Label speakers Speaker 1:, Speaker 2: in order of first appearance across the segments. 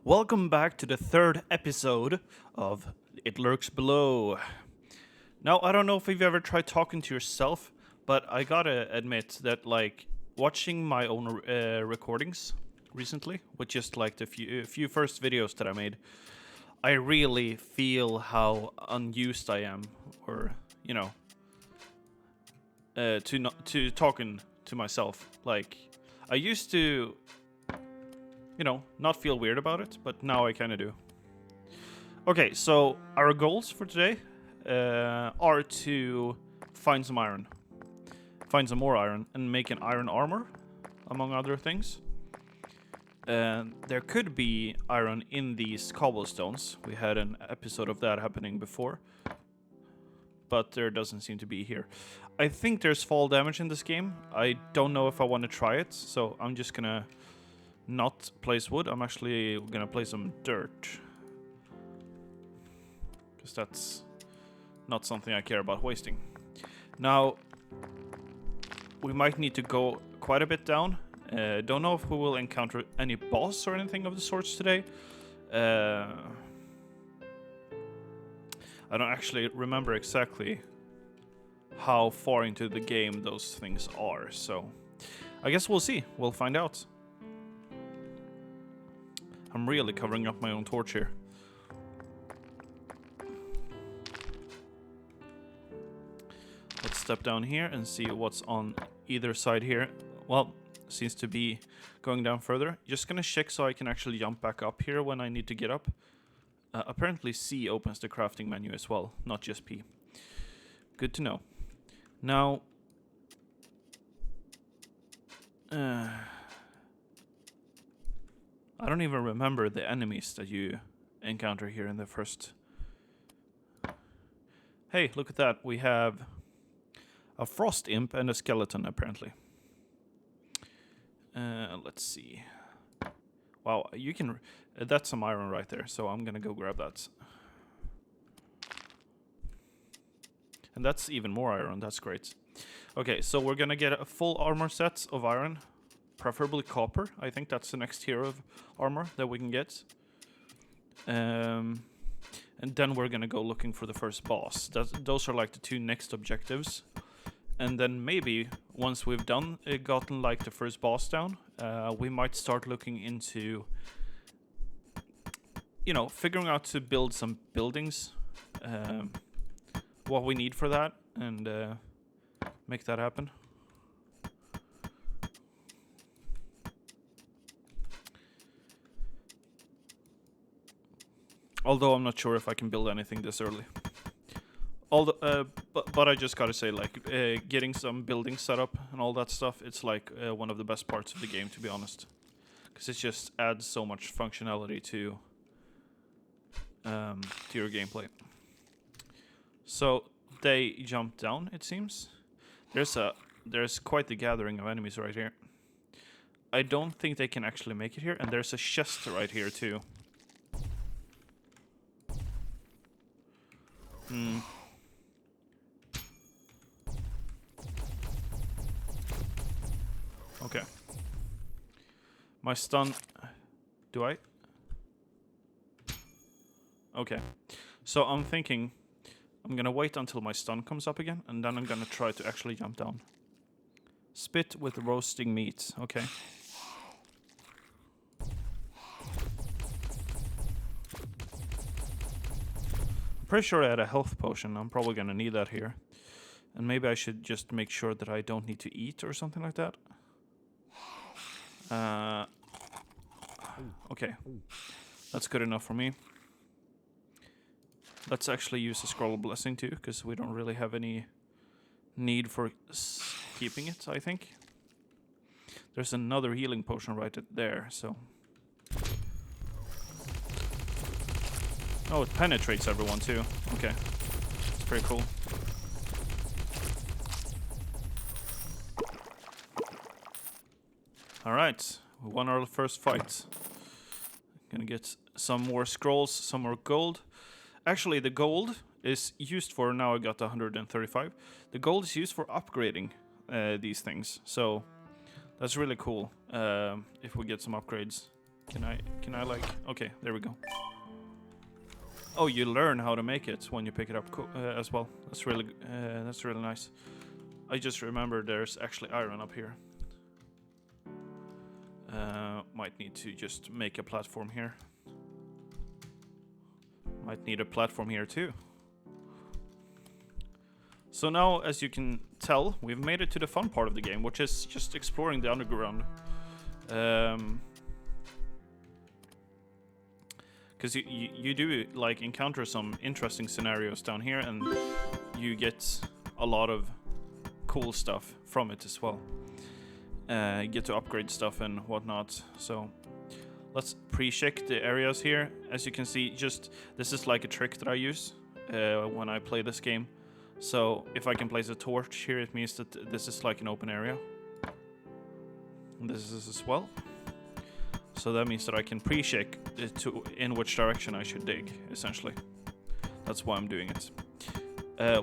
Speaker 1: Welcome back to the third episode of It Lurks Below. Now, I don't know if you've ever tried talking to yourself, but I gotta admit that, watching my own recordings recently, with just the few first videos that I made, I really feel how unused I am, or to talking to myself. Like, I used to not feel weird about it, but now I kind of do. Okay, so our goals for today are to find some iron, find some more iron, and make an iron armor, among other things. There could be iron in these cobblestones. We had an episode of that happening before, but there doesn't seem to be here. I think there's fall damage in this game. I don't know if I want to try it, so I'm just gonna not place wood. I'm actually gonna place some dirt, because that's not something I care about wasting. Now, we might need to go quite a bit down. Don't know if we will encounter any boss or anything of the sorts today. I don't actually remember exactly how far into the game those things are, so I guess we'll see. We'll find out. I'm really covering up my own torch here. Let's step down here and see what's on either side here. Well, seems to be going down further. Just gonna check so I can actually jump back up here when I need to get up. Apparently C opens the crafting menu as well, not just P. Good to know. Now, I don't even remember the enemies that you encounter here in the first. Hey, look at that. We have a frost imp and a skeleton, apparently. Let's see. Wow, you can. That's some iron right there, so I'm gonna go grab that. And that's even more iron. That's great. Okay, so we're gonna get a full armor set of iron. Preferably copper. I think that's the next tier of armor that we can get. And then we're gonna go looking for the first boss. Those are like the two next objectives. And then maybe once we've gotten like the first boss down, we might start looking into, figuring out to build some buildings, what we need for that, and make that happen. Although I'm not sure if I can build anything this early. But I just gotta say, getting some buildings set up and all that stuff, it's one of the best parts of the game, to be honest, because it just adds so much functionality to your gameplay. So they jump down. It seems there's quite the gathering of enemies right here. I don't think they can actually make it here, and there's a chest right here too. Okay. My stun... Do I? Okay. So I'm thinking I'm gonna wait until my stun comes up again, and then I'm gonna try to actually jump down. Spit with roasting meat. Okay. Pretty sure I had a health potion. I'm probably gonna need that here. And maybe I should just make sure that I don't need to eat or something like that. Okay. That's good enough for me. Let's actually use a scroll blessing too, because we don't really have any need for keeping it, I think. There's another healing potion right there, so... Oh, it penetrates everyone too. Okay. It's pretty cool. Alright, we won our first fight. Gonna get some more scrolls, some more gold. Actually, the gold is used for... Now I got 135. The gold is used for upgrading these things, so that's really cool if we get some upgrades. Can I like? Okay, there we go. Oh, you learn how to make it when you pick it up as well. That's really nice. I just remember there's actually iron up here. Might need to just make a platform here. Might need a platform here too. So now, as you can tell, we've made it to the fun part of the game, which is just exploring the underground. Because you do like encounter some interesting scenarios down here, and you get a lot of cool stuff from it as well. You get to upgrade stuff and whatnot. So let's pre-check the areas here. As you can see, this is like a trick that I use when I play this game. So if I can place a torch here, it means that this is like an open area. And this is as well. So that means that I can pre-check in which direction I should dig, essentially. That's why I'm doing it.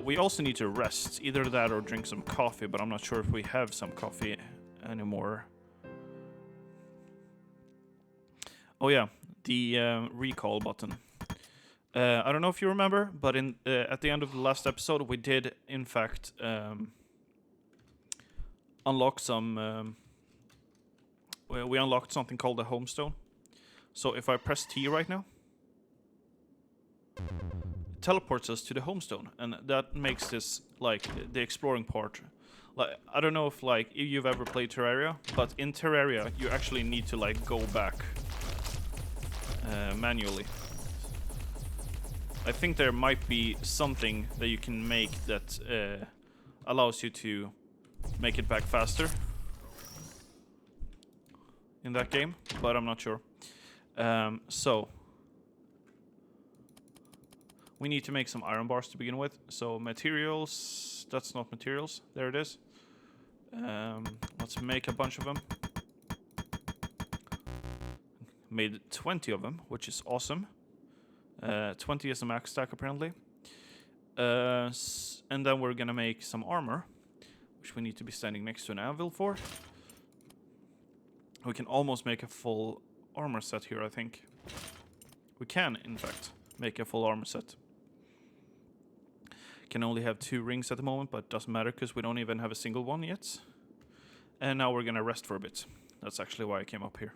Speaker 1: We also need to rest, either that or drink some coffee, but I'm not sure if we have some coffee anymore. Oh yeah, the recall button. I don't know if you remember, but at the end of the last episode, we did, in fact, unlock some... we unlocked something called the homestone. So if I press T right now, it teleports us to the homestone, and that makes this like the exploring part. Like, I don't know if like you've ever played Terraria, but in Terraria you actually need to like go back manually. I think there might be something that you can make that allows you to make it back faster in that game, but I'm not sure. So we need to make some iron bars to begin with. So materials, that's not materials, there it is. Let's make a bunch of them. Made 20 of them, which is awesome. 20 is a max stack apparently. And then we're gonna make some armor, which we need to be standing next to an anvil for. We can almost make a full armor set here, I think. We can, in fact, make a full armor set. Can only have 2 rings at the moment, but doesn't matter because we don't even have a single one yet. And now we're gonna rest for a bit. That's actually why I came up here.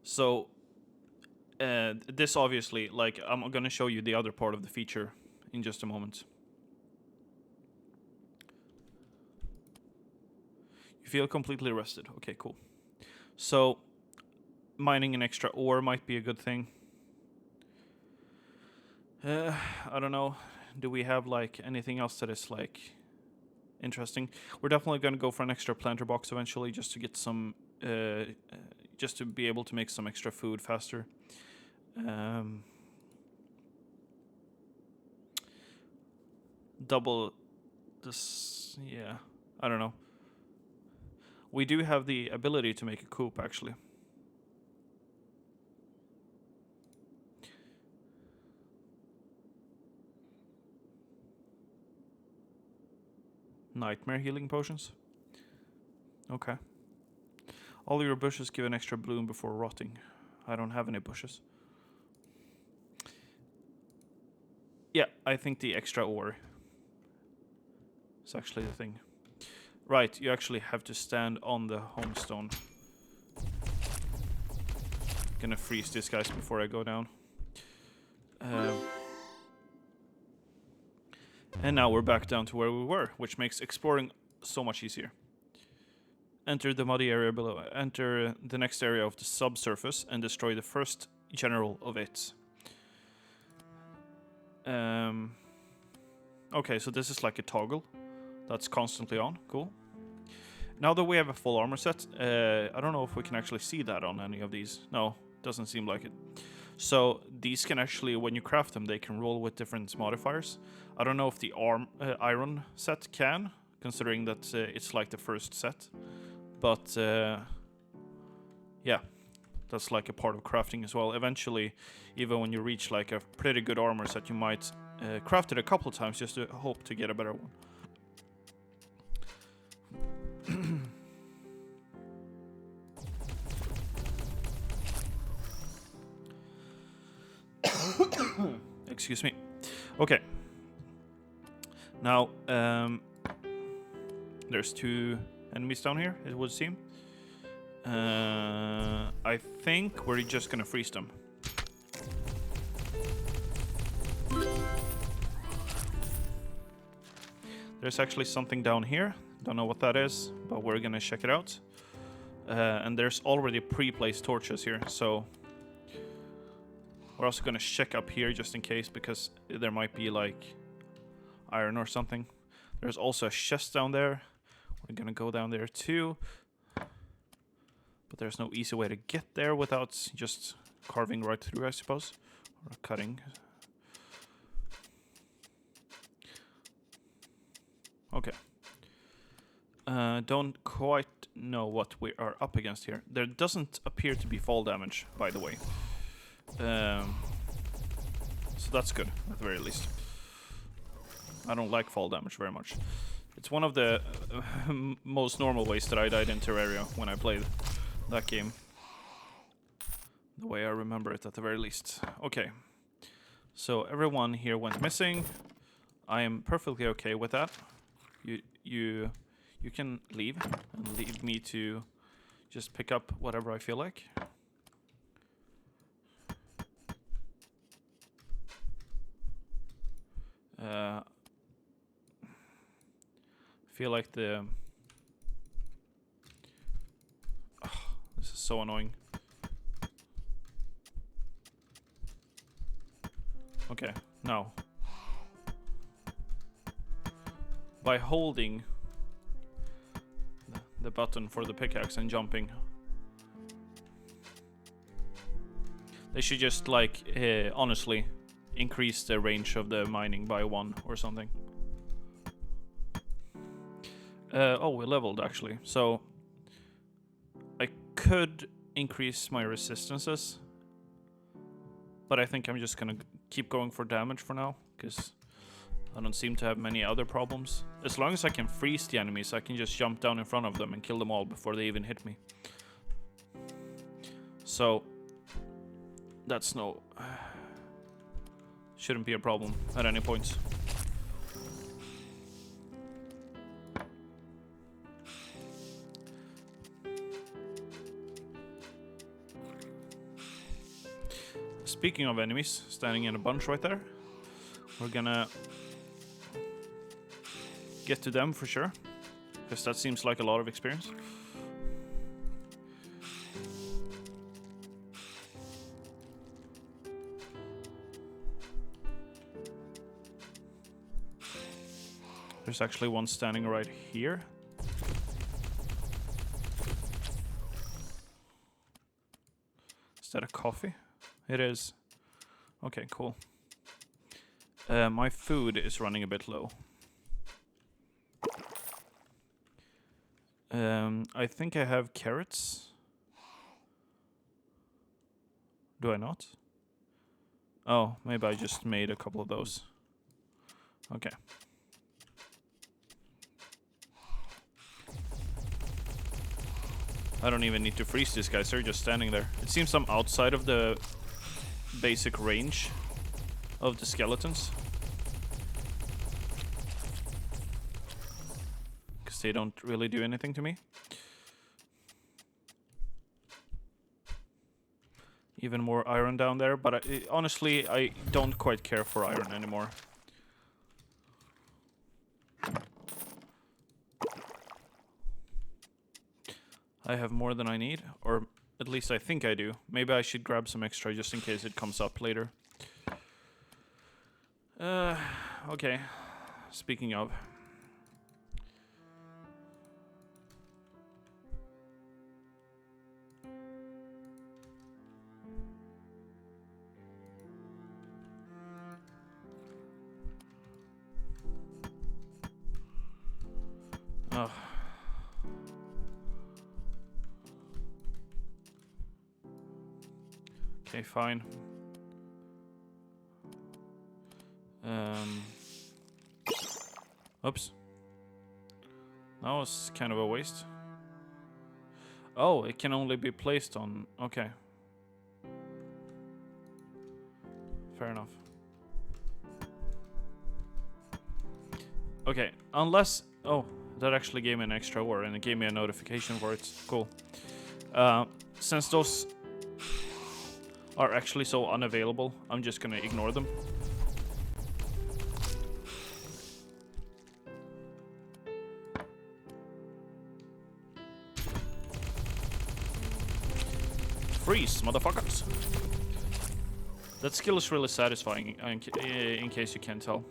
Speaker 1: So, this obviously, like, I'm gonna show you the other part of the feature in just a moment. You feel completely rested. Okay, cool. So, mining an extra ore might be a good thing. I don't know. Do we have, like, anything else that is, like, interesting? We're definitely gonna go for an extra planter box eventually, just to get some, just to be able to make some extra food faster. Double this, yeah, I don't know. We do have the ability to make a coop, actually. Nightmare healing potions. Okay. All your bushes give an extra bloom before rotting. I don't have any bushes. Yeah, I think the extra ore is actually the thing. Right, you actually have to stand on the homestone. Gonna freeze these guys before I go down. And now we're back down to where we were, which makes exploring so much easier. Enter the muddy area below. Enter the next area of the subsurface and destroy the first general of it. Okay, so this is like a toggle that's constantly on. Cool. Now that we have a full armor set, I don't know if we can actually see that on any of these. No, doesn't seem like it. So these can actually, when you craft them, they can roll with different modifiers. I don't know if the iron set can, considering that it's like the first set. But yeah, that's like a part of crafting as well. Eventually, even when you reach like a pretty good armor set, you might craft it a couple of times just to hope to get a better one. Excuse me. Okay. Now, there's 2 enemies down here, it would seem. I think we're just gonna freeze them. There's actually something down here. Don't know what that is, but we're gonna check it out. And there's already pre-placed torches here, so we're also gonna check up here just in case, because there might be like iron or something. There's also a chest down there. We're gonna go down there too. But there's no easy way to get there without just carving right through, I suppose. Or cutting. Okay. Don't quite know what we are up against here. There doesn't appear to be fall damage, by the way. So that's good, at the very least. I don't like fall damage very much. It's one of the most normal ways that I died in Terraria when I played that game. The way I remember it, at the very least. Okay. So everyone here went missing. I am perfectly okay with that. You can leave and leave me to just pick up whatever I feel like. Feel like the this is so annoying. Okay, now by holding the button for the pickaxe and jumping, they should just like honestly increase the range of the mining by 1 or something. Oh, we leveled actually, so I could increase my resistances, but I think I'm just gonna keep going for damage for now, because I don't seem to have many other problems. As long as I can freeze the enemies, I can just jump down in front of them and kill them all before they even hit me. So that's no... shouldn't be a problem at any point. Speaking of enemies, standing in a bunch right there, we're gonna get to them for sure, because that seems like a lot of experience. There's actually one standing right here. Is that a coffee? It is. Okay, cool. My food is running a bit low. I think I have carrots. Do I not? Oh, maybe I just made a couple of those. Okay. I don't even need to freeze these guys, they're just standing there. It seems I'm outside of the basic range of the skeletons, because they don't really do anything to me. Even more iron down there, but honestly, I don't quite care for iron anymore. I have more than I need, or at least I think I do. Maybe I should grab some extra just in case it comes up later. Okay. Speaking of. Oh. Okay, fine. Oops. That was kind of a waste. Oh, it can only be placed on... Okay. fair enough. Okay, unless... Oh, that actually gave me an extra ore, and it gave me a notification for it. Cool. Since those are actually so unavailable, I'm just gonna ignore them. Freeze, motherfuckers! That skill is really satisfying, in case you can't tell.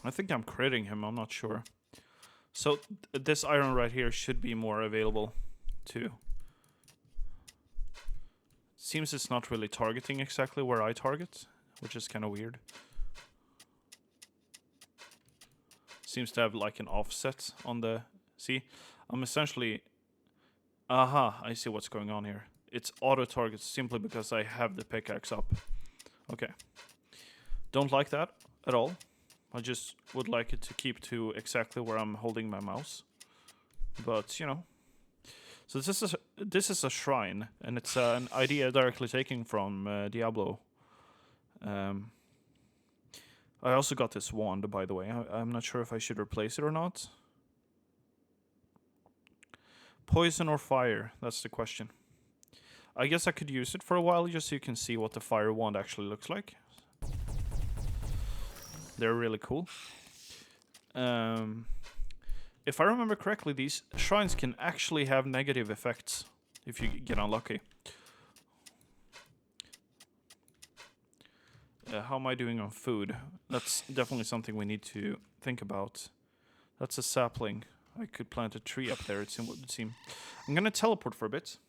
Speaker 1: I think I'm critting him, I'm not sure. So, this iron right here should be more available, too. Seems it's not really targeting exactly where I target, which is kind of weird. Seems to have like an offset on the... See? I'm essentially... Aha, I see what's going on here. It's auto-targets simply because I have the pickaxe up. Okay. Don't like that at all. I just would like it to keep to exactly where I'm holding my mouse. But, you know. So this is a shrine, and it's an idea directly taken from Diablo. I also got this wand, by the way. I'm not sure if I should replace it or not. Poison or fire? That's the question. I guess I could use it for a while just so you can see what the fire wand actually looks like. They're really cool. If I remember correctly, these shrines can actually have negative effects if you get unlucky. How am I doing on food? That's definitely something we need to think about. That's a sapling. I could plant a tree up there, it would seem. I'm gonna teleport for a bit.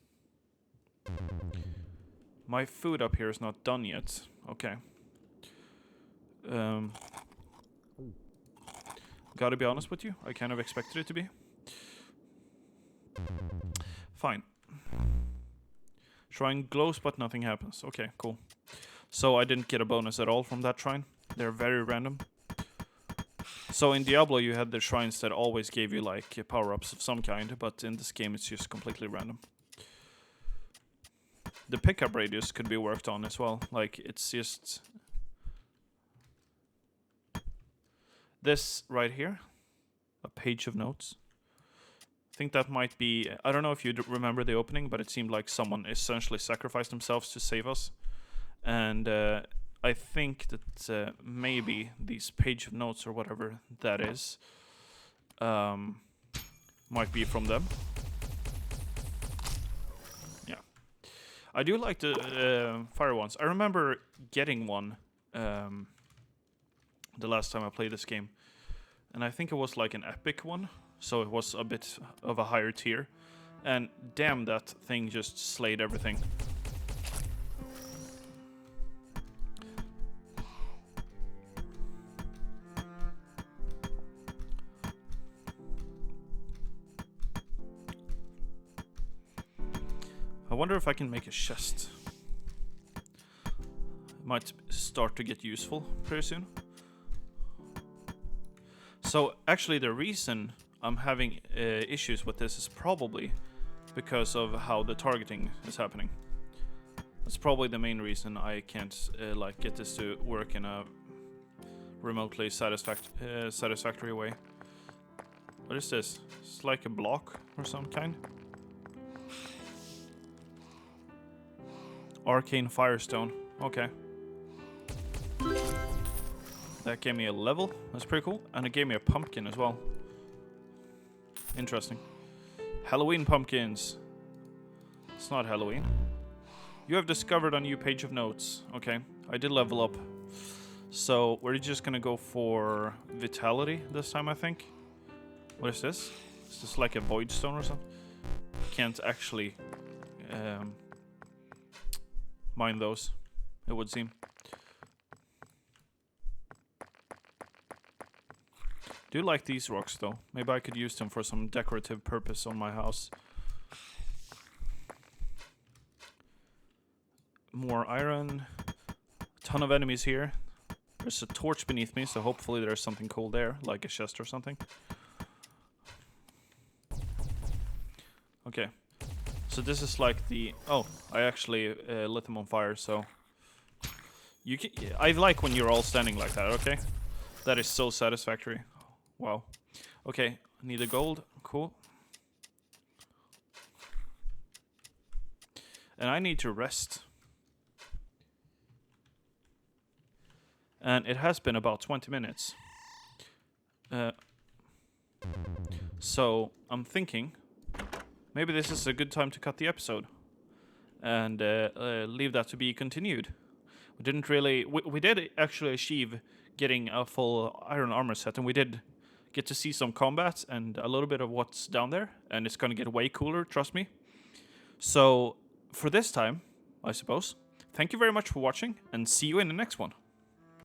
Speaker 1: My food up here is not done yet. Okay. Gotta be honest with you, I kind of expected it to be. Fine. Shrine glows, but nothing happens. Okay, cool. So I didn't get a bonus at all from that shrine. They're very random. So in Diablo you had the shrines that always gave you like power-ups of some kind, but in this game it's just completely random. The pickup radius could be worked on as well. Like, it's just... this right here. A page of notes. I think that might be... I don't know if you remember the opening, but it seemed like someone essentially sacrificed themselves to save us. And I think that maybe these page of notes or whatever that is might be from them. Yeah. I do like the fire ones. I remember getting one the last time I played this game. And I think it was like an epic one. So it was a bit of a higher tier. And damn, that thing just slayed everything. I wonder if I can make a chest. It might start to get useful pretty soon. So actually the reason I'm having issues with this is probably because of how the targeting is happening. That's probably the main reason I can't like get this to work in a remotely satisfactory way. What is this? It's like a block or some kind. Arcane Firestone. Okay. That gave me a level. That's pretty cool. And it gave me a pumpkin as well. Interesting. Halloween pumpkins. It's not Halloween. You have discovered a new page of notes. Okay. I did level up. So we're just gonna go for Vitality this time, I think. What is this? Is this like a void stone or something? Can't actually mine those, it would seem. Do like these rocks though. Maybe I could use them for some decorative purpose on my house. More iron. A ton of enemies here. There's a torch beneath me, so hopefully there's something cool there, like a chest or something. Okay. So this is like the... Oh, I actually lit them on fire, so... You can, I like when you're all standing like that, okay? That is so satisfactory. Wow. Okay, I need a gold. Cool. And I need to rest. And it has been about 20 minutes. So I'm thinking maybe this is a good time to cut the episode and leave that to be continued. We didn't really... We did actually achieve getting a full iron armor set, and we did get to see some combat and a little bit of what's down there, and it's going to get way cooler, trust me. So for this time, I suppose, thank you very much for watching, and see you in the next one.